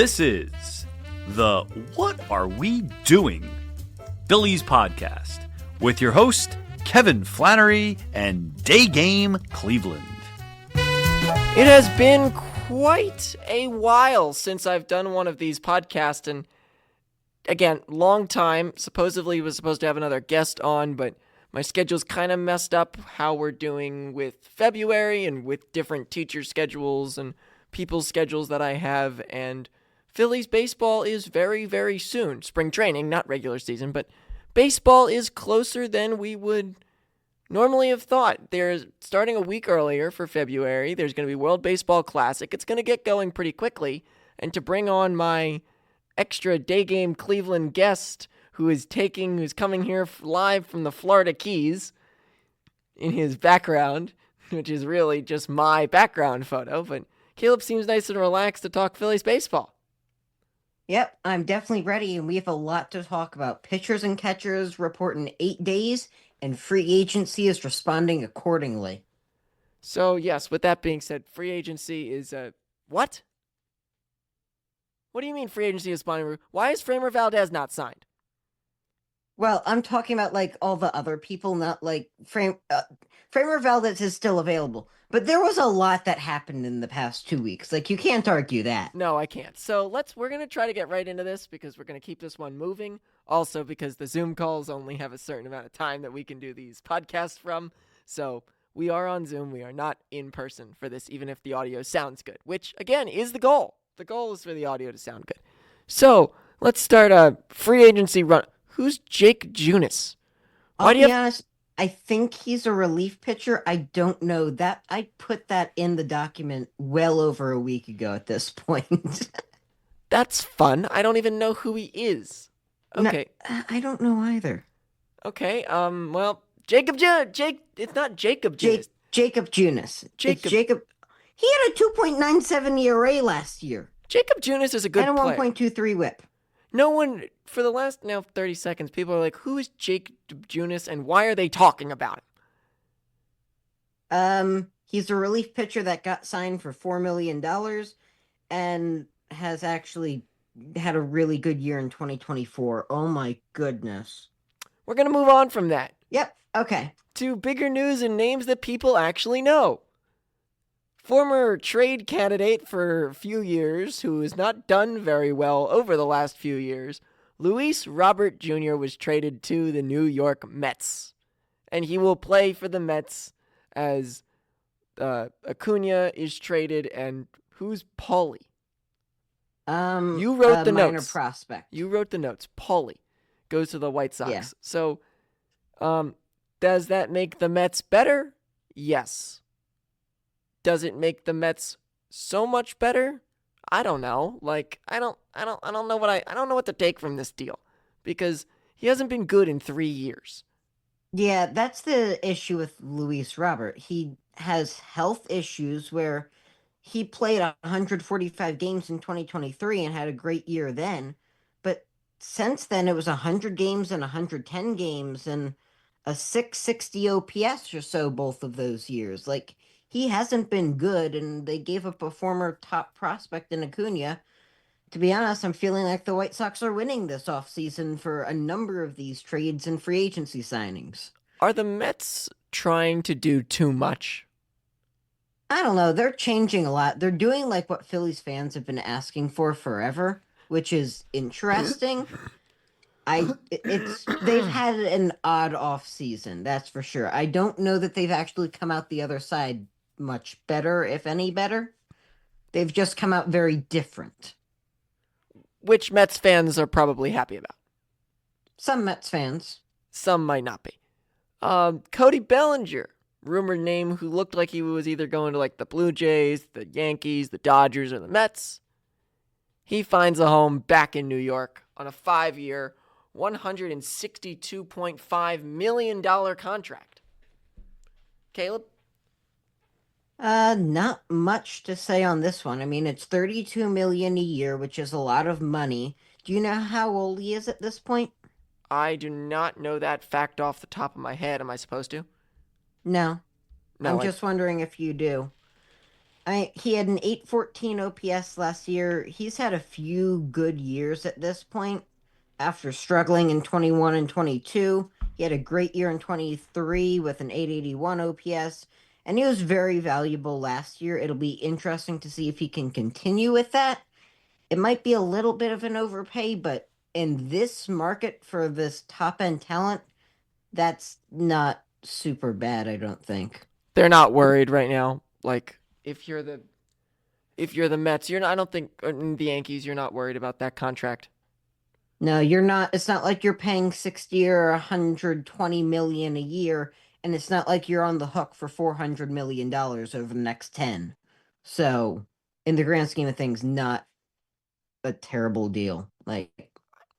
This is the What Are We Doing? Phillies podcast with your host, Kevin Flannery and Day Game Cleveland. It has been quite a while since I've done one of these podcasts, and again, long time. Supposedly was supposed to have another guest on, but my schedule's kind of messed up how we're doing with February and with different teacher schedules and people's schedules that I have, and Phillies baseball is very, very soon. Spring training, not regular season, but baseball is closer than we would normally have thought. They're starting a week earlier for February. There's going to be World Baseball Classic. It's going to get going pretty quickly. And to bring on my extra Day Game Cleveland guest who's coming here live from the Florida Keys in his background, which is really just my background photo, but Caleb seems nice and relaxed to talk Phillies baseball. Yep, I'm definitely ready, and we have a lot to talk about. Pitchers and catchers report in 8 days, and free agency is responding accordingly. So, yes, with that being said, free agency is what? What do you mean free agency is responding? Why is Framer Valdez not signed? Well, I'm talking about, all the other people, not, Framer Valdez is still available. But there was a lot that happened in the past 2 weeks. You can't argue that. No, I can't. So we're going to try to get right into this because we're going to keep this one moving. Also, because the Zoom calls only have a certain amount of time that we can do these podcasts from. So we are on Zoom. We are not in person for this, even if the audio sounds good, which, again, is the goal. The goal is for the audio to sound good. So let's start a free agency run. Who's Jake Junis? I'll be honest, I think he's a relief pitcher. I don't know that. I put that in the document well over a week ago at this point. That's fun. I don't even know who he is. Okay. No, I don't know either. Okay. Well, it's not Jacob Junis. Jacob Junis. It's Jacob. He had a 2.97 ERA last year. Jacob Junis is a good player. And a 1.23 whip. No one, for the last 30 seconds, people are like, who is Jake Junis and why are they talking about him? He's a relief pitcher that got signed for $4 million and has actually had a really good year in 2024. Oh my goodness. We're going to move on from that. Yep, okay. To bigger news and names that people actually know. Former trade candidate for a few years, who has not done very well over the last few years, Luis Robert Jr. was traded to the New York Mets. And he will play for the Mets as Acuna is traded. And who's Paulie? You wrote the minor notes. Prospect. You wrote the notes. Paulie goes to the White Sox. Yeah. So, does that make the Mets better? Yes. Does it make the Mets so much better? I don't know. I don't know what to take from this deal because he hasn't been good in 3 years. Yeah, that's the issue with Luis Robert. He has health issues where he played 145 games in 2023 and had a great year then. But since then, it was 100 games and 110 games and a 660 OPS or so both of those years. He hasn't been good, and they gave up a former top prospect in Acuna. To be honest, I'm feeling like the White Sox are winning this offseason for a number of these trades and free agency signings. Are the Mets trying to do too much? I don't know. They're changing a lot. They're doing what Phillies fans have been asking for forever, which is interesting. They've had an odd off season, that's for sure. I don't know that they've actually come out the other side much better, if any better. They've just come out very different. Which Mets fans are probably happy about. Some Mets fans. Some might not be. Cody Bellinger, rumored name, who looked like he was either going to the Blue Jays, the Yankees, the Dodgers, or the Mets. He finds a home back in New York on a 5-year, $162.5 million contract. Caleb? Not much to say on this one. I mean, it's $32 million a year, which is a lot of money. Do you know how old he is at this point? I do not know that fact off the top of my head. Am I supposed to? No. I'm just wondering if you do. He had an 814 OPS last year. He's had a few good years at this point after struggling in 21 and 22. He had a great year in 23 with an 881 OPS, and he was very valuable last year. It'll be interesting to see if he can continue with that. It might be a little bit of an overpay, but in this market for this top end talent, that's not super bad, I don't think. They're not worried right now. Like if you're the Mets, you're not. I don't think the Yankees. You're not worried about that contract. No, you're not. It's not like you're paying 60 or 120 million a year, and it's not like you're on the hook for 400 million dollars over the next 10. So, in the grand scheme of things, not a terrible deal. Like,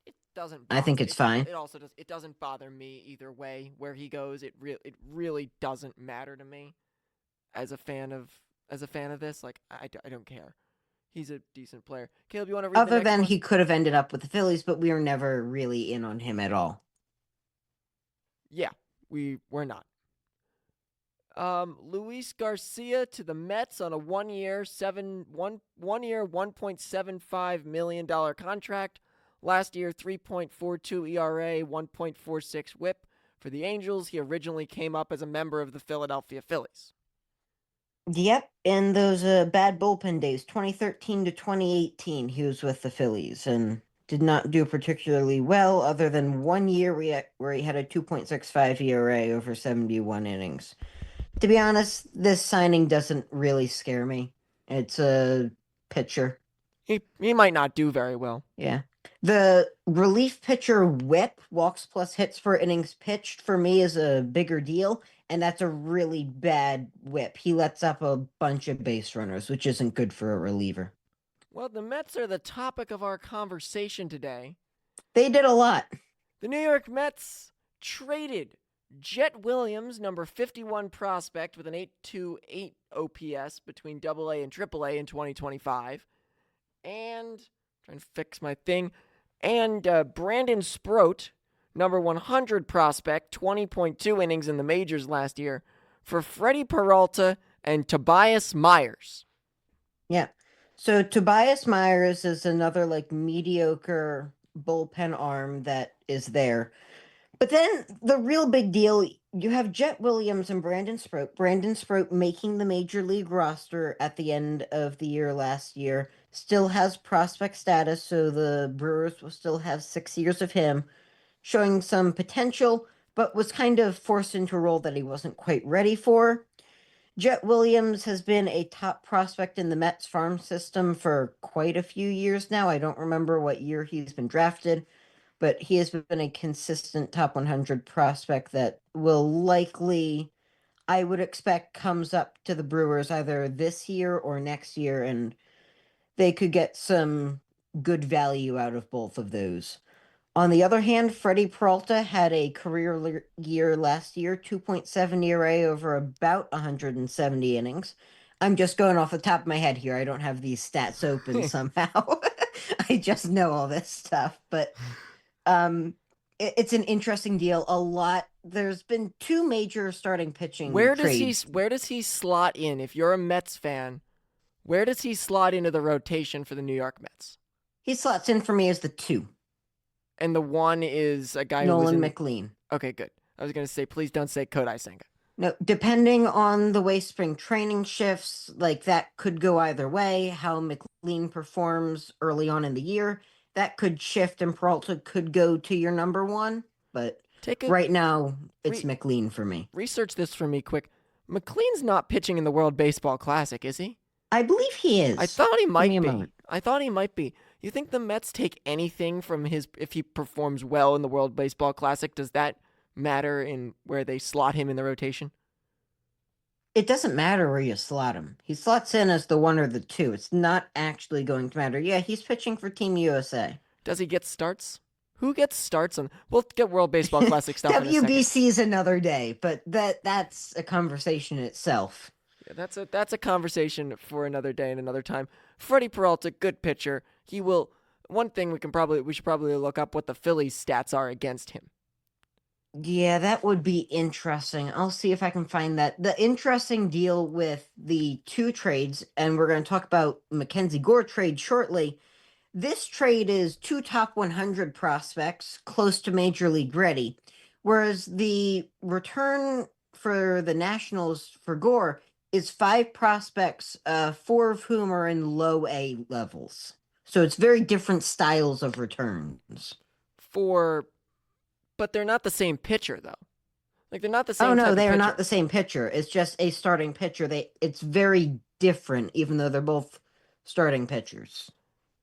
It doesn't. I think it's fine. It also does. It doesn't bother me either way where he goes. It really doesn't matter to me as a fan of this. Like I don't care. He's a decent player. Caleb, you want to read the Other next than one? he could have ended up with the Phillies, but we were never really in on him at all. Yeah, we're not. Luis Garcia to the Mets on a 1 year, 1.75 million dollar contract. Last year, 3.42 ERA, 1.46 WHIP. For the Angels, he originally came up as a member of the Philadelphia Phillies. Yep, in those bad bullpen days, 2013 to 2018, he was with the Phillies and did not do particularly well, other than 1 year where he had a 2.65 ERA over 71 innings. To be honest, this signing doesn't really scare me. It's a pitcher. He might not do very well. Yeah. The relief pitcher whip, walks plus hits per innings pitched, for me is a bigger deal, and that's a really bad whip. He lets up a bunch of base runners, which isn't good for a reliever. Well, the Mets are the topic of our conversation today. They did a lot. The New York Mets traded Jet Williams, number 51 prospect with an 828 OPS between AA and AAA in 2025. And, trying to fix my thing, and Brandon Sproat, number 100 prospect, 20.2 innings in the majors last year, for Freddie Peralta and Tobias Myers. Yeah. So Tobias Myers is another like mediocre bullpen arm that is there. But then the real big deal, you have Jet Williams and Brandon Sproat. Brandon Sproat making the major league roster at the end of the year last year. Still has prospect status, so the Brewers will still have 6 years of him, showing some potential, but was kind of forced into a role that he wasn't quite ready for. Jet Williams has been a top prospect in the Mets farm system for quite a few years now. I don't remember what year he's been drafted, but he has been a consistent top 100 prospect that will likely, I would expect, comes up to the Brewers either this year or next year, and they could get some good value out of both of those. On the other hand, Freddie Peralta had a career year last year, 2.7 ERA over about 170 innings. I'm just going off the top of my head here. I don't have these stats open somehow. I just know all this stuff, but it's an interesting deal. There's been two major starting pitching trades. Where does he slot in? If you're a Mets fan, where does he slot into the rotation for the New York Mets? He slots in for me as the 2. And the 1 is a guy Nolan who's McLean. Okay, good. I was going to say, please don't say Kodai Senga. No, depending on the way spring training shifts, like that could go either way. How McLean performs early on in the year, that could shift, and Peralta could go to your number 1. But right now, it's McLean for me. Research this for me quick. McLean's not pitching in the World Baseball Classic, is he? I believe he is. I thought he might be. You think the Mets take anything from if he performs well in the World Baseball Classic? Does that matter in where they slot him in the rotation? It doesn't matter where you slot him. He slots in as the 1 or the 2. It's not actually going to matter. Yeah, he's pitching for Team USA. Does he get starts? Who gets starts on? We'll get World Baseball Classic stuff. WBC is another day, but that's a conversation itself. Yeah, that's a conversation for another day and another time. Freddie Peralta, good pitcher. He will. One thing we should probably look up what the Phillies' stats are against him. Yeah, that would be interesting. I'll see if I can find that. The interesting deal with the two trades, and we're going to talk about Mackenzie Gore trade shortly. This trade is two top 100 prospects close to Major League ready, whereas the return for the Nationals for Gore is five prospects, four of whom are in low A levels. So it's very different styles of returns. For, but they're not the same pitcher though. Like they're not the Oh same no, type of they are not pitcher. the same pitcher. It's just a starting pitcher. It's very different, even though they're both starting pitchers.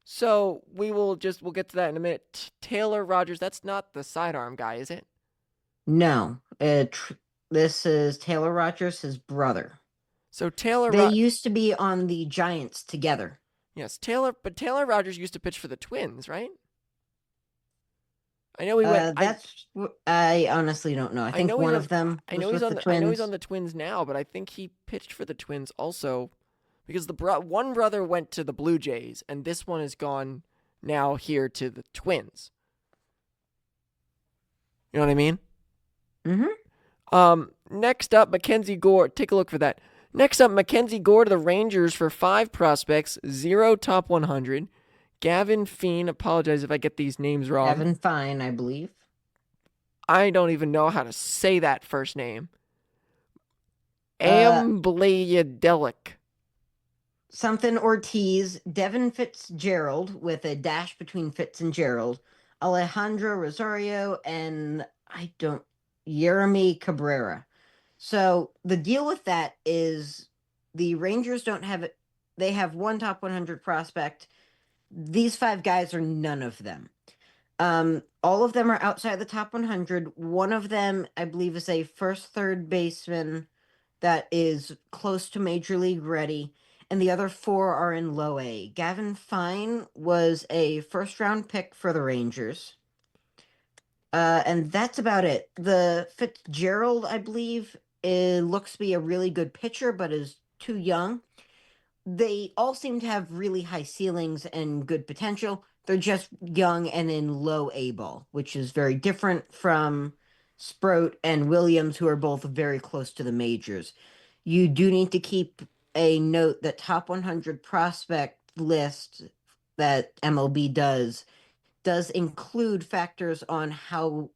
So we'll get to that in a minute. Taylor Rogers, that's not the sidearm guy, is it? No, this is Taylor Rogers, his brother. So They used to be on the Giants together. yes, but Taylor Rogers used to pitch for the Twins, right? I know he went. I honestly don't know. I think one of them was with the Twins. I know he's on the Twins now, but I think he pitched for the Twins also, because one brother went to the Blue Jays, and this one has gone now here to the Twins. You know what I mean? Mm-hmm. Next up, Mackenzie Gore. Take a look for that. Next up, Mackenzie Gore to the Rangers for 5 prospects, 0 top 100. Gavin Feen. Apologize if I get these names wrong. Gavin Fine, I believe. I don't even know how to say that first name. Amblayadelic. Something Ortiz, Devin Fitzgerald with a dash between Fitz and Gerald, Alejandro Rosario, and Jeremy Cabrera. So the deal with that is the Rangers don't have it. They have one top 100 prospect. These 5 guys are none of them. All of them are outside the top 100. One of them, I believe, is a third baseman that is close to Major League ready, and the other 4 are in low A. Gavin Fine was a first-round pick for the Rangers. And that's about it. The Fitzgerald, I believe, looks to be a really good pitcher, but is too young. They all seem to have really high ceilings and good potential. They're just young and in low A ball, which is very different from Sproat and Williams, who are both very close to the majors. You do need to keep a note that top 100 prospect list that MLB does include factors on how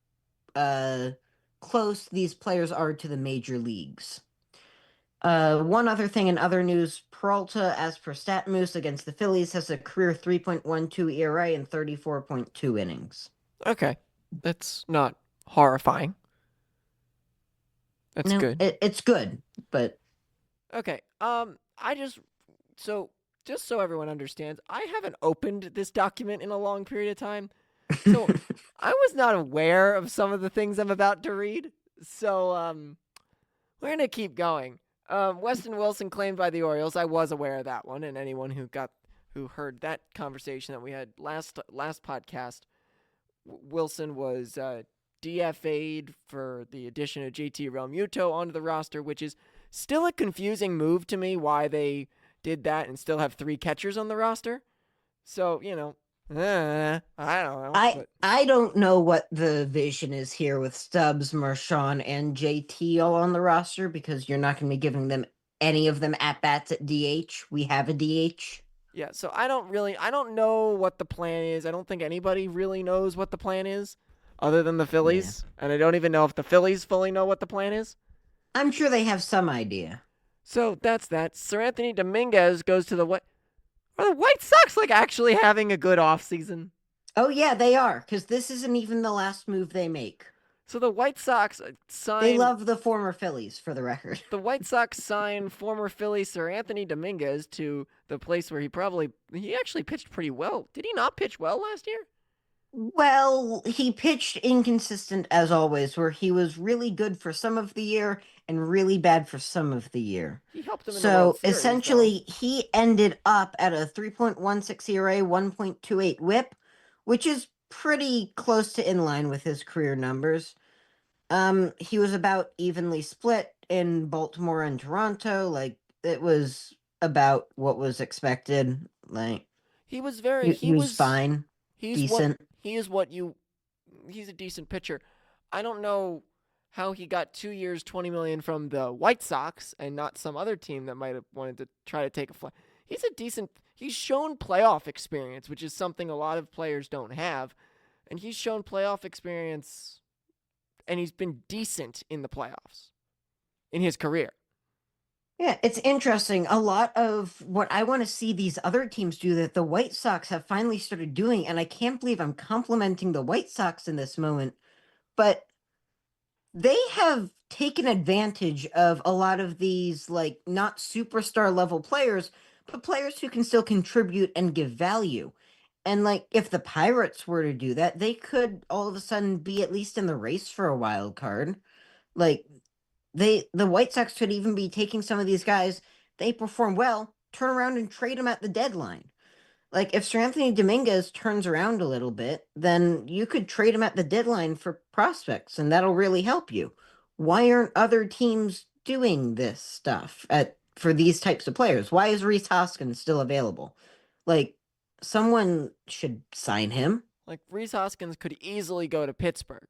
close these players are to the major leagues. One other thing in other news, Peralta, as per StatMoose against the Phillies, has a career 3.12 ERA in 34.2 innings. Okay. That's not horrifying. That's good. It's good, but... Okay. Just so everyone understands, I haven't opened this document in a long period of time. So I was not aware of some of the things I'm about to read. So we're going to keep going. Weston Wilson claimed by the Orioles. I was aware of that one, and anyone who heard that conversation that we had last podcast, Wilson was DFA'd for the addition of JT Realmuto onto the roster, which is still a confusing move to me. Why they did that and still have 3 catchers on the roster? So I don't know. I don't know what the vision is here with Stubbs, Marchand, and JT all on the roster, because you're not going to be giving them any of them at bats at DH. We have a DH. Yeah, so I don't know what the plan is. I don't think anybody really knows what the plan is other than the Phillies. Yeah. And I don't even know if the Phillies fully know what the plan is. I'm sure they have some idea. So that's that. Sir Anthony Dominguez goes to the what? Are the White Sox actually having a good offseason? Oh, yeah, they are, because this isn't even the last move they make. So the White Sox signed... They love the former Phillies, for the record. The White Sox signed former Philly Sir Anthony Dominguez to the place where he actually pitched pretty well. Did he not pitch well last year? Well, he pitched inconsistent as always, where he was really good for some of the year and really bad for some of the year. He helped them in the World Series, essentially, he ended up at a 3.16 ERA, 1.28 WHIP, which is pretty close to in line with his career numbers. He was about evenly split in Baltimore and Toronto. Like, it was about what was expected. Like, he was fine. Decent. He's a decent pitcher. I don't know how he got 2 years, 20 million from the White Sox and not some other team that might have wanted to try to take a fly. He's shown playoff experience, which is something a lot of players don't have. And he's shown playoff experience, and he's been decent in the playoffs in his career. Yeah, it's interesting. A lot of what I want to see these other teams do that the White Sox have finally started doing, and I can't believe I'm complimenting the White Sox in this moment, but they have taken advantage of a lot of these, like, not superstar level players, but players who can still contribute and give value. And, like, if the Pirates were to do that, they could all of a sudden be at least in the race for a wild card. Like, the White Sox could even be taking some of these guys, they perform well, turn around and trade them at the deadline. Like, if Sir Anthony Dominguez turns around a little bit, then you could trade him at the deadline for prospects, and that'll really help you. Why aren't other teams doing this stuff for these types of players? Why is Rhys Hoskins still available? Like, someone should sign him. Like, Rhys Hoskins could easily go to Pittsburgh.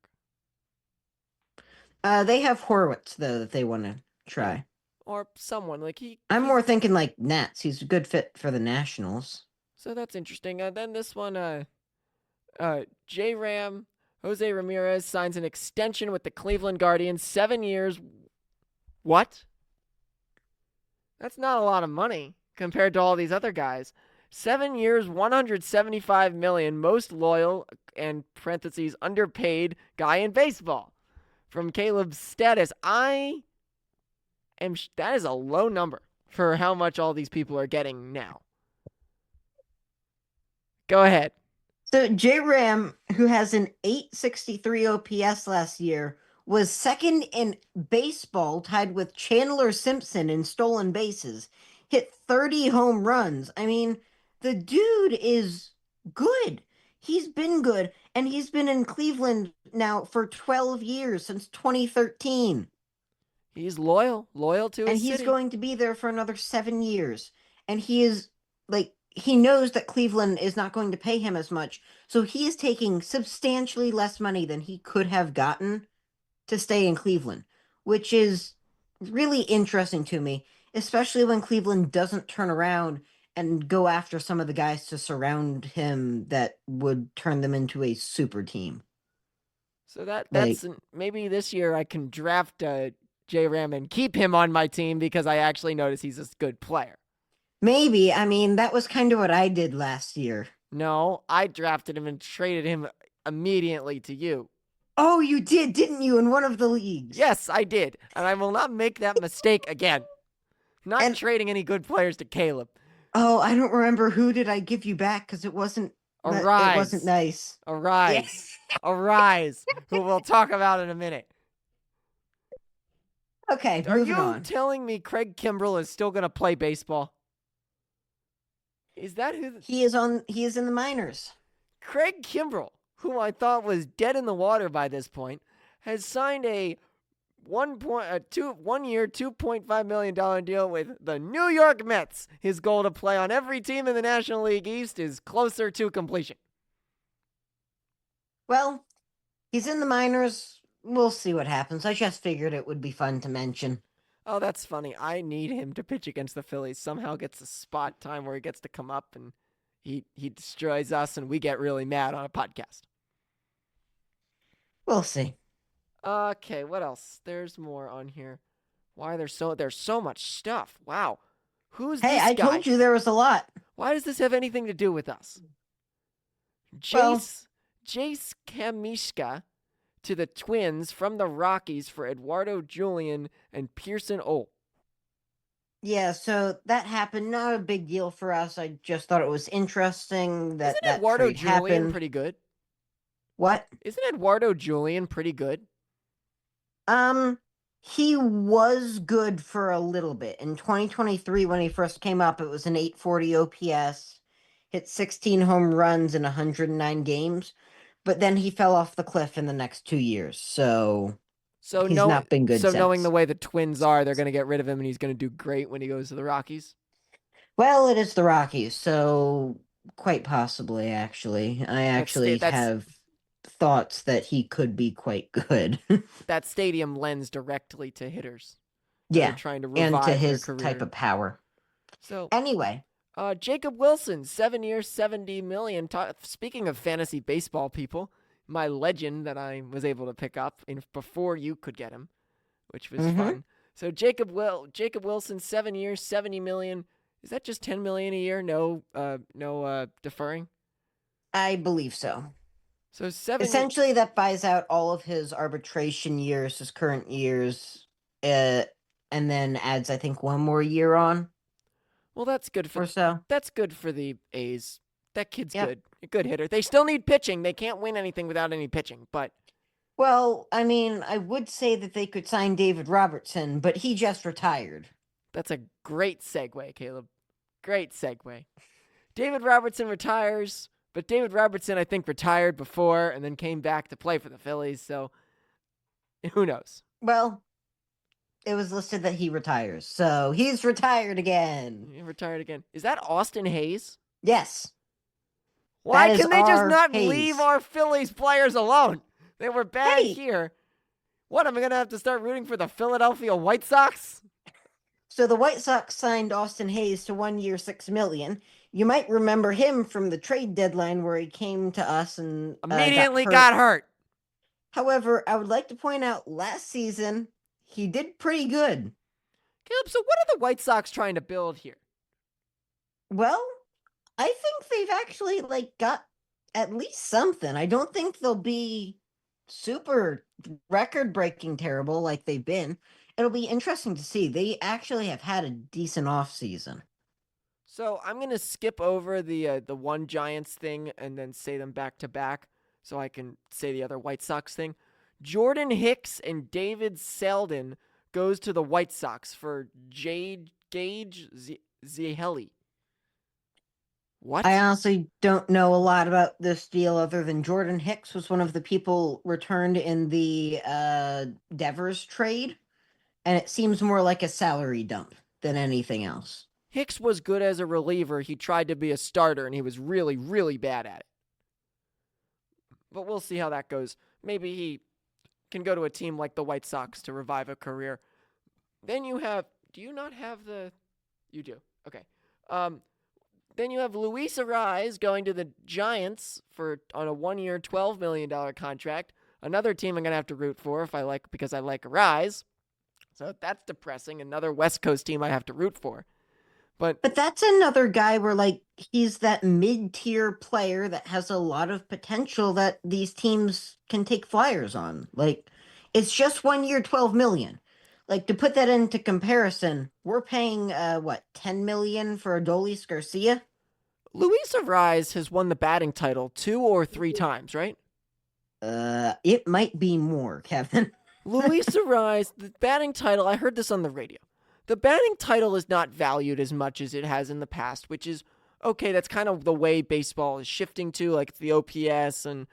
They have Horwitz, though, that they want to try. Yeah. Or someone. I'm more thinking like Nats. He's a good fit for the Nationals. So that's interesting. Then this one, J-Ram, Jose Ramirez signs an extension with the Cleveland Guardians, 7 years. What? That's not a lot of money compared to all these other guys. 7 years, $175 million, most loyal, and parentheses, underpaid guy in baseball. From Caleb's status, that is a low number for how much all these people are getting now. Go ahead. So J-Ram, who has an 863 OPS last year, was second in baseball, tied with Chandler Simpson in stolen bases, hit 30 home runs. I mean, the dude is good. He's been good, and he's been in Cleveland now for 12 years, since 2013. He's loyal to his And he's city. going to be there for another 7 years. And he is, like, he knows that Cleveland is not going to pay him as much, so he is taking substantially less money than he could have gotten to stay in Cleveland, which is really interesting to me, especially when Cleveland doesn't turn around and go after some of the guys to surround him that would turn them into a super team. So that's maybe this year I can draft J-Ram and keep him on my team because I actually notice he's a good player. Maybe. I mean, that was kind of what I did last year. No, I drafted him and traded him immediately to you. Oh, you did, didn't you, in one of the leagues? Yes, I did. And I will not make that mistake again. Not trading any good players to Caleb. Oh, I don't remember who did I give you back because it wasn't Arise. It wasn't nice. Arise. Arise, who we'll talk about in a minute. Okay, Are moving you on. telling me Craig Kimbrell is still going to play baseball? Is that who? He is in the minors. Craig Kimbrell, who I thought was dead in the water by this point, has signed a 1 year, $2.5 million deal with the New York Mets. His goal to play on every team in the National League East is closer to completion. Well, he's in the minors. We'll see what happens. I just figured it would be fun to mention. Oh, that's funny. I need him to pitch against the Phillies. Somehow gets a spot time where he gets to come up and he destroys us and we get really mad on a podcast. We'll see. Okay, what else? There's more on here. Why there's so much stuff. Wow. Who's this guy? Hey, I told you there was a lot. Why does this have anything to do with us? Well, Jace Kamishka to the Twins from the Rockies for Eduardo Julian and Pearson O. Yeah, so that happened. Not a big deal for us. I just thought it was interesting that Isn't Eduardo trade Julian happened. pretty good? What? Isn't Eduardo Julian pretty good? He was good for a little bit. In 2023, when he first came up, it was an 840 OPS, hit 16 home runs in 109 games, but then he fell off the cliff in the next 2 years. So he's not been good So since. knowing the way the Twins are, they're going to get rid of him and he's going to do great when he goes to the Rockies? Well, it is the Rockies, so quite possibly, actually. I actually have thoughts that he could be quite good. That stadium lends directly to hitters that are Yeah, trying to and to revive their his type career. of power. So, Anyway, Jacob Wilson, 7 years, 70 million. Speaking of fantasy baseball people, my legend that I was able to pick up before you could get him, which was mhm, fun. So Jacob Wilson, 7 years, 70 million. Is that just 10 million a year? No deferring. I believe so. So 7 years. Essentially, that buys out all of his arbitration years, his current years, and then adds, I think, one more year on Well, that's good for or so. the A's. That kid's Yep. good. A good hitter. They still need pitching. They can't win anything without any pitching, but Well, I mean, I would say that they could sign David Robertson, but he just retired. that's a great segue, Caleb. Great segue. David Robertson retires, but David Robertson, I think, retired before and then came back to play for the Phillies, so who knows? Well, it was listed that he retires, so he's retired again. He retired again. Is that Austin Hayes? Yes, Why that is can they just our not Hayes. leave our Phillies players alone? They were bad Hey. here. What, am I going to have to start rooting for the Philadelphia White Sox? So the White Sox signed Austin Hayes to 1 year, $6 million. You might remember him from the trade deadline where he came to us and Immediately got hurt. However, I would like to point out last season he did pretty good. Caleb, so what are the White Sox trying to build here? Well, I think they've actually got at least something. I don't think they'll be super record-breaking terrible like they've been. It'll be interesting to see. They actually have had a decent off season. So I'm gonna skip over the one Giants thing and then say them back to back, so I can say the other White Sox thing. Jordan Hicks and David Selden goes to the White Sox for Gage Ziheli. What? I honestly don't know a lot about this deal other than Jordan Hicks was one of the people returned in the Devers trade, and it seems more like a salary dump than anything else. Hicks was good as a reliever. He tried to be a starter, and he was really, really bad at it. But we'll see how that goes. Maybe he can go to a team like the White Sox to revive a career. Then you have... Do you not have the... You do. Okay. Then you have Luis Ariz going to the Giants on a 1 year, $12 million contract. Another team I'm going to have to root for because I like Ariz. So that's depressing. Another West Coast team I have to root for. But that's another guy where he's that mid-tier player that has a lot of potential that these teams can take flyers on. It's just 1 year, $12 million. To put that into comparison, we're paying $10 million for Adolis Garcia? Luis Ariz has won the batting title 2 or 3 times, right? It might be more, Kevin. Luis Ariz, the batting title, I heard this on the radio. The batting title is not valued as much as it has in the past, which is okay. That's kind of the way baseball is shifting to, like the OPS and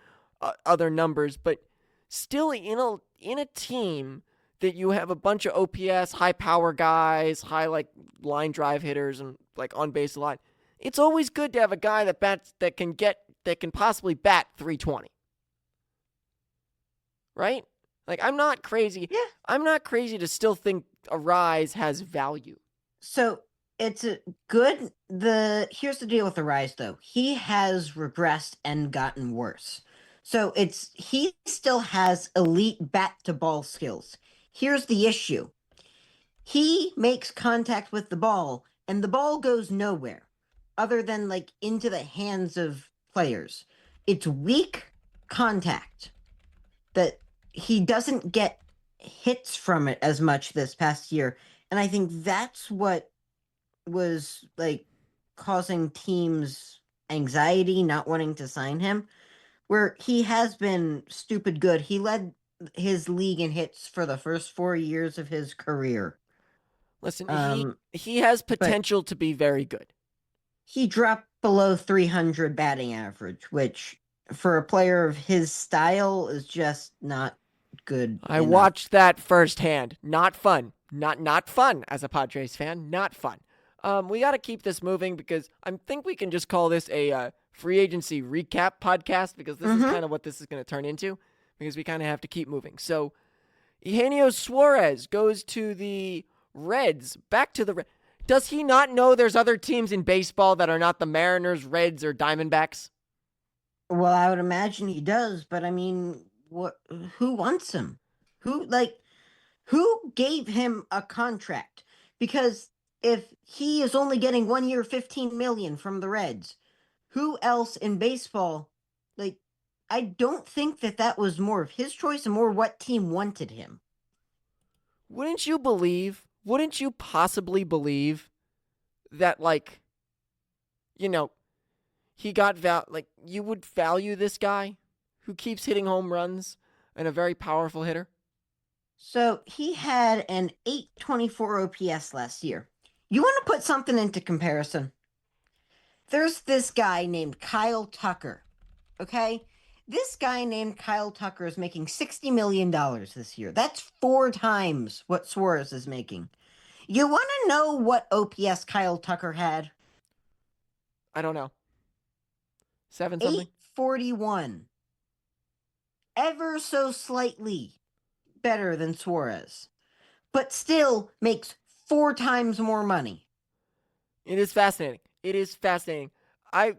other numbers. But still, in a team that you have a bunch of OPS, high power guys, high line drive hitters, and on base a lot, it's always good to have a guy that can possibly bat 320, right? I'm not crazy. Yeah. I'm not crazy to still think Ariz has value. So it's good. Here's the deal with Ariz, though. He has regressed and gotten worse. So he still has elite bat to ball skills. Here's the issue. He makes contact with the ball and the ball goes nowhere other than into the hands of players. It's weak contact that he doesn't get hits from it as much this past year. And I think that's what was causing teams anxiety, not wanting to sign him, where he has been stupid good. He led his league in hits for the first 4 years of his career. Listen, he has potential to be very good. He dropped below 300 batting average, which for a player of his style is just not good. I watched that firsthand. Not fun. Not fun as a Padres fan. Not fun. We got to keep this moving because I think we can just call this a free agency recap podcast because this is Mm-hmm. kind of what this is going to turn into because we kind of have to keep moving. So Eugenio Suarez goes to the Reds, back to the Reds. Does he not know there's other teams in baseball that are not the Mariners, Reds, or Diamondbacks? Well, I would imagine he does, but I mean, what? Who wants him? Who gave him a contract? Because if he is only getting 1 year, 15 million from the Reds, who else in baseball? Like, I don't think that was more of his choice and more what team wanted him. Wouldn't you possibly believe that, like, you know, he got you would value this guy who keeps hitting home runs and a very powerful hitter? So he had an 824 OPS last year. You want to put something into comparison? There's this guy named Kyle Tucker. Okay? This guy named Kyle Tucker is making $60 million this year. That's 4 times what Suarez is making. You want to know what OPS Kyle Tucker had? I don't know. 7 something? 841. Ever so slightly better than Suarez, but still makes 4 times more money. It is fascinating. It is fascinating.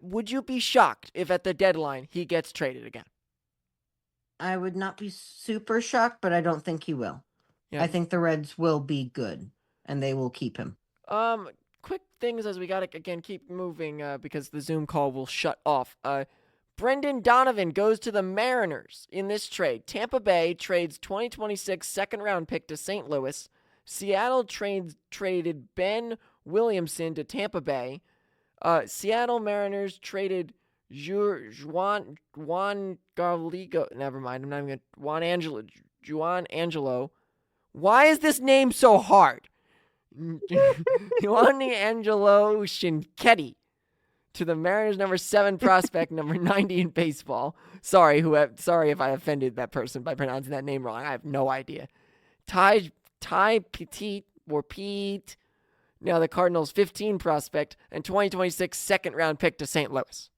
Would you be shocked if at the deadline he gets traded again? I would not be super shocked, but I don't think he will. Yeah. I think the Reds will be good, and they will keep him. Quick things as we gotta again keep moving because the Zoom call will shut off. Brendan Donovan goes to the Mariners in this trade. Tampa Bay trades 2026 second-round pick to St. Louis. Seattle traded Ben Williamson to Tampa Bay. Seattle Mariners traded Juan Garligo. Never mind. I'm not even gonna. Juan Angelo. Why is this name so hard? Juan Angelo Shinketti to the Mariners number 7 prospect, number 90 in baseball. Sorry if I offended that person by pronouncing that name wrong. I have no idea. Ty Petit or Pete. Now the Cardinals 15 prospect and 2026 second round pick to St. Louis.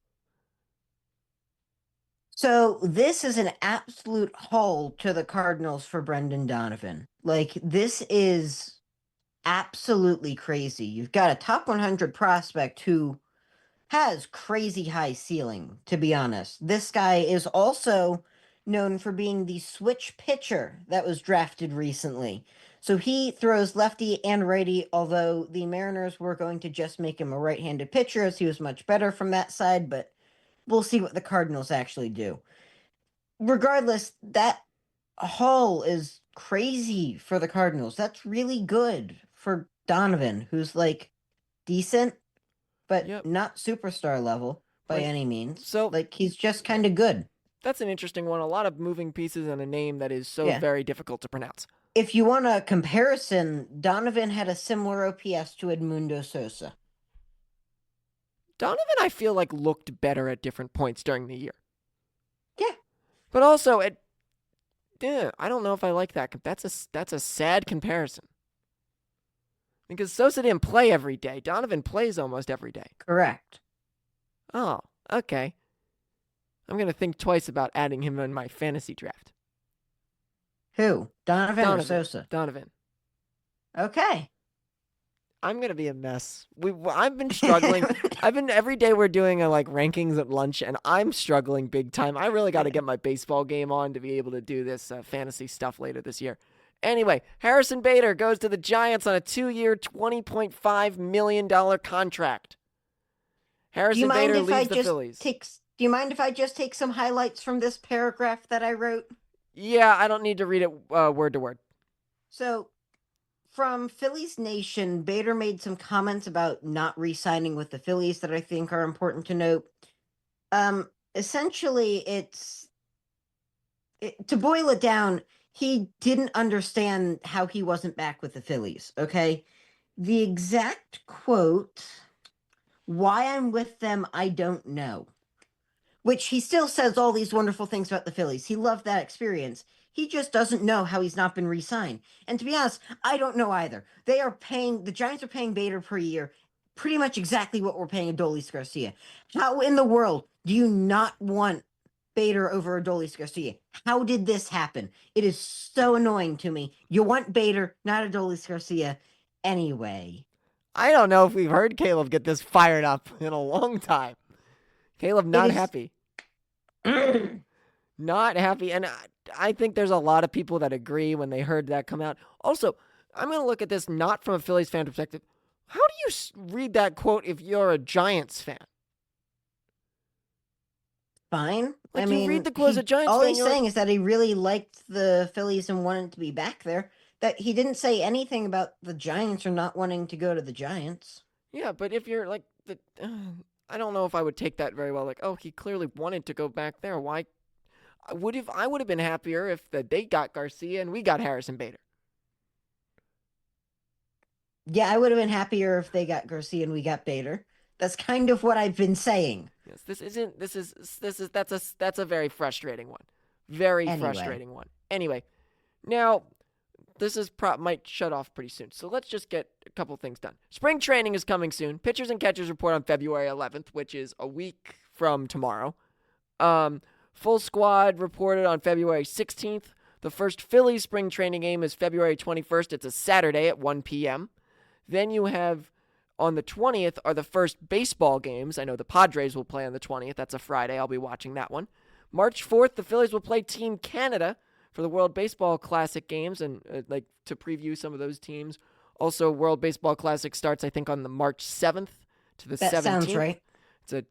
So this is an absolute haul to the Cardinals for Brendan Donovan. Like, this is absolutely crazy. You've got a top 100 prospect who has crazy high ceiling, to be honest. This guy is also known for being the switch pitcher that was drafted recently. So he throws lefty and righty, although the Mariners were going to just make him a right-handed pitcher as he was much better from that side, but we'll see what the Cardinals actually do. Regardless, that haul is crazy for the Cardinals. That's really good for Donovan, who's like decent, but not superstar level by any means. So like, he's just kind of good. That's an interesting one. A lot of moving pieces and a name that is so very difficult to pronounce. If you want a comparison, Donovan had a similar OPS to Edmundo Sosa. Donovan, I feel like, looked better at different points during the year. Yeah. But also, I don't know if I like that. That's a sad comparison. Because Sosa didn't play every day. Donovan plays almost every day. Correct. Oh, okay. I'm going to think twice about adding him in my fantasy draft. Who? Donovan or Sosa? Donovan. Okay. I'm going to be a mess. I've been struggling. Every day we're doing rankings at lunch, and I'm struggling big time. I really got to get my baseball game on to be able to do this fantasy stuff later this year. Anyway, Harrison Bader goes to the Giants on a 2-year, $20.5 million contract. Harrison Bader leaves the Phillies. Do you mind if I just take some highlights from this paragraph that I wrote? Yeah, I don't need to read it word to word. So, from Phillies Nation, Bader made some comments about not re-signing with the Phillies that I think are important to note. Essentially, to boil it down, he didn't understand how he wasn't back with the Phillies, okay? The exact quote, "Why I'm with them, I don't know." Which he still says all these wonderful things about the Phillies. He loved that experience. He just doesn't know how he's not been re-signed. And to be honest, I don't know either. The Giants are paying Bader per year pretty much exactly what we're paying Adolis Garcia. How in the world do you not want Bader over Adolis Garcia? How did this happen? It is so annoying to me. You want Bader, not Adolis Garcia. Anyway, I don't know if we've heard Caleb get this fired up in a long time. Caleb it not is. happy. Not happy. And I think there's a lot of people that agree when they heard that come out. Also, I'm going to look at this not from a Phillies fan perspective. How do you read that quote if you're a Giants fan? Fine. Like, I you mean, read the quote as a Giants all fan, he's you're saying like, is that he really liked the Phillies and wanted to be back there. That he didn't say anything about the Giants or not wanting to go to the Giants. yeah, but if you're like, I don't know if I would take that very well. Like, oh, he clearly wanted to go back there. Why? I would have been happier if they got Garcia and we got Harrison Bader. Yeah, I would have been happier if they got Garcia and we got Bader. That's kind of what I've been saying. Yes, that's a very frustrating one. Very Anyway. frustrating one. Anyway, now this might shut off pretty soon. So let's just get a couple things done. Spring training is coming soon. Pitchers and catchers report on February 11th, which is a week from tomorrow. Full squad reported on February 16th. The first Phillies spring training game is February 21st. It's a Saturday at 1 p.m. Then you have on the 20th are the first baseball games. I know the Padres will play on the 20th. That's a Friday. I'll be watching that one. March 4th, the Phillies will play Team Canada for the World Baseball Classic games and like to preview some of those teams. Also, World Baseball Classic starts, I think, on the March 7th to the 17th. That sounds right. It's a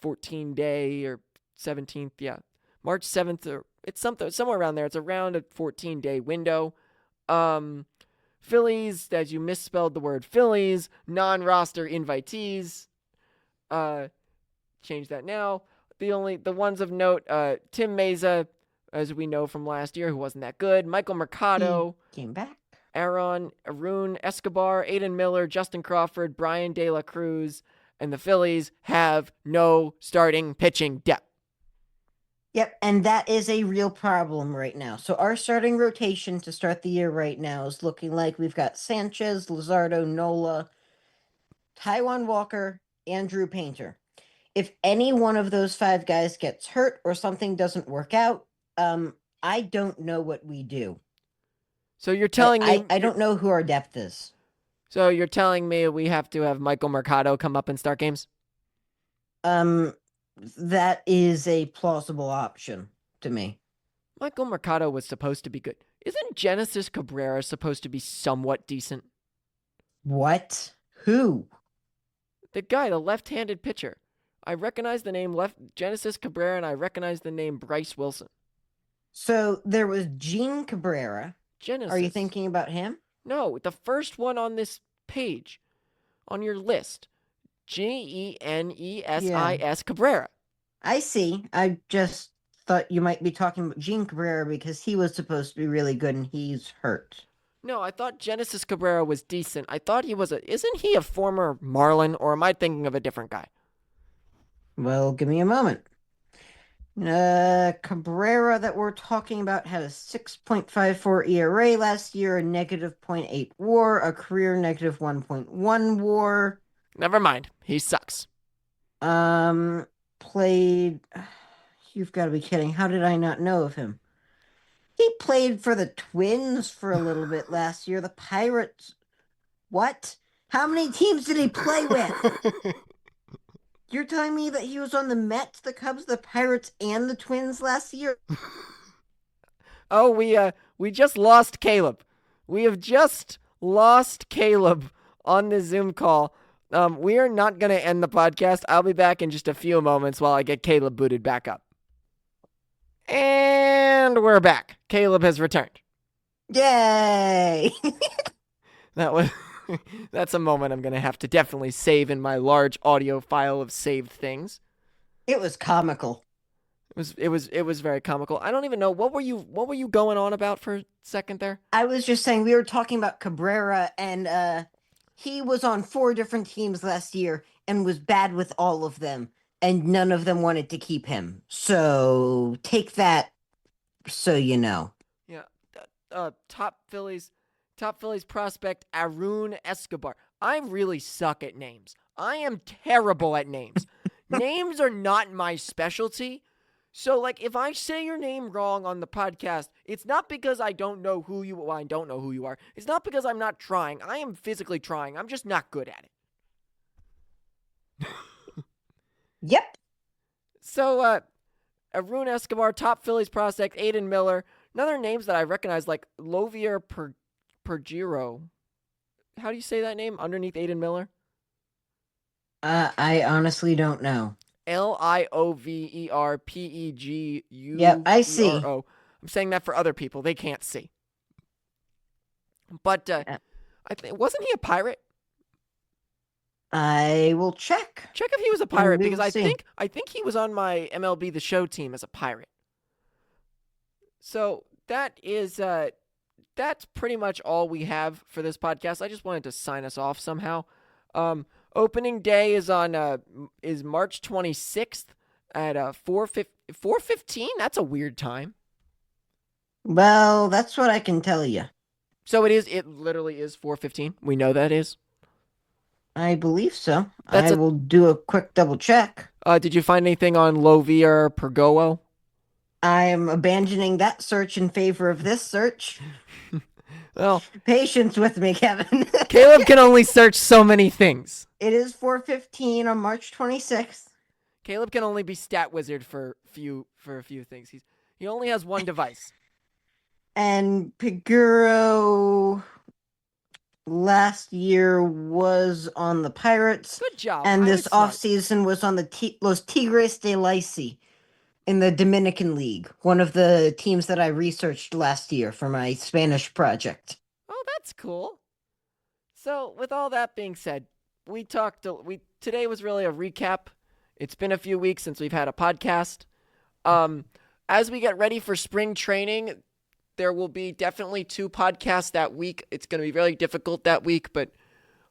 14-day or 17th, yeah. March 7th, or it's somewhere around there. It's around a 14-day window. Phillies, as you misspelled the word Phillies, non-roster invitees. Change that now. The ones of note, Tim Meza, as we know from last year, who wasn't that good. Michael Mercado. He came back. Arun Escobar, Aiden Miller, Justin Crawford, Brian De La Cruz, and the Phillies have no starting pitching depth. Yep, and that is a real problem right now. So our starting rotation to start the year right now is looking like we've got Sanchez, Luzardo, Nola, Taijuan Walker, Andrew Painter. If any one of those 5 guys gets hurt or something doesn't work out, I don't know what we do. So you're telling me I don't know who our depth is. So you're telling me we have to have Michael Mercado come up and start games? That is a plausible option to me. Michael Mercado was supposed to be good. Isn't Genesis Cabrera supposed to be somewhat decent? What? Who? The guy, the left-handed pitcher. I recognize the name Genesis Cabrera, and I recognize the name Bryce Wilson. So there was Gene Cabrera. Genesis. Are you thinking about him? No, the first one on this page, on your list. Genesis Cabrera. I see. I just thought you might be talking about Gene Cabrera because he was supposed to be really good and he's hurt. No, I thought Genesis Cabrera was decent. I thought he was isn't he a former Marlin, or am I thinking of a different guy? Well, give me a moment. Cabrera that we're talking about had a 6.54 ERA last year, a negative 0.8 WAR, a career negative 1.1 WAR. Never mind. He sucks. Played. You've got to be kidding. How did I not know of him? He played for the Twins for a little bit last year. The Pirates. What? How many teams did he play with? You're telling me that he was on the Mets, the Cubs, the Pirates, and the Twins last year? Oh, we just lost Caleb. We have just lost Caleb on the Zoom call. We are not going to end the podcast. I'll be back in just a few moments while I get Caleb booted back up. And we're back. Caleb has returned. Yay! That's a moment I'm going to have to definitely save in my large audio file of saved things. It was comical. It was very comical. I don't even know what were you going on about for a second there? I was just saying we were talking about Cabrera and he was on 4 different teams last year and was bad with all of them, and none of them wanted to keep him. So take that so you know. Yeah. Top Phillies prospect Arun Escobar. I really suck at names. I am terrible at names. Names are not my specialty. So, like, if I say your name wrong on the podcast, it's not because I don't know who you. Well, I don't know who you are. It's not because I'm not trying. I am physically trying. I'm just not good at it. Yep. So, Arun Escobar, top Phillies prospect, Aiden Miller. Another names that I recognize, like Lovier Pergiro. How do you say that name underneath Aiden Miller? I honestly don't know. Lioverpeguro. Yep, I see. I'm saying that for other people. They can't see. But I think wasn't he a Pirate? I will check. Check if he was a Pirate, We because will I see. think he was on my MLB The Show team as a Pirate. So that's pretty much all we have for this podcast. I just wanted to sign us off somehow. Opening day is on is March 26th at 4:15. That's a weird time. Well, that's what I can tell you. So it literally is 4:15. We know that is. I believe so. That's I will do a quick double check. Did you find anything on Lovier Pergolo? I am abandoning that search in favor of this search. Well, Patience with me, Kevin. Caleb can only search so many things. It is 4:15 on March 26th. Caleb can only be stat wizard for a few things. He only has one device. And Piguro last year was on the Pirates. Good job. And this Smart. offseason was on the Los Tigres de Licey in the Dominican League, one of the teams that I researched last year for my Spanish project. Oh, that's cool. So, with all that being said, today was really a recap. It's been a few weeks since we've had a podcast. As we get ready for spring training, there will be definitely 2 podcasts that week. It's going to be really difficult that week, but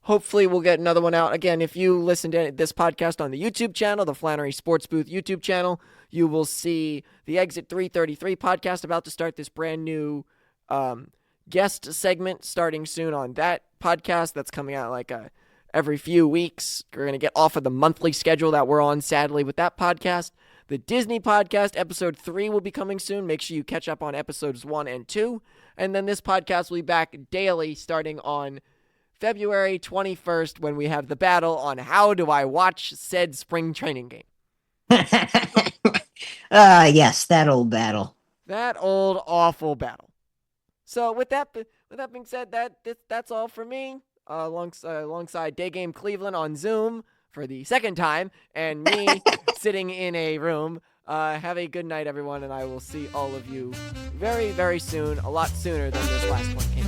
hopefully we'll get another one out. Again, if you listen to this podcast on the YouTube channel, the Flannery Sports Booth YouTube channel, you will see the Exit 333 podcast about to start this brand new guest segment starting soon on that podcast. That's coming out like every few weeks. We're going to get off of the monthly schedule that we're on, sadly, with that podcast. The Disney podcast, episode 3, will be coming soon. Make sure you catch up on episodes 1 and 2. And then this podcast will be back daily starting on February 21st when we have the battle on how do I watch said spring training game. Yes, that old battle. That old awful battle. So with that being said, that's all for me. Alongside Day Game Cleveland on Zoom for the second time, and me sitting in a room. Have a good night, everyone, and I will see all of you very, very soon. A lot sooner than this last one came.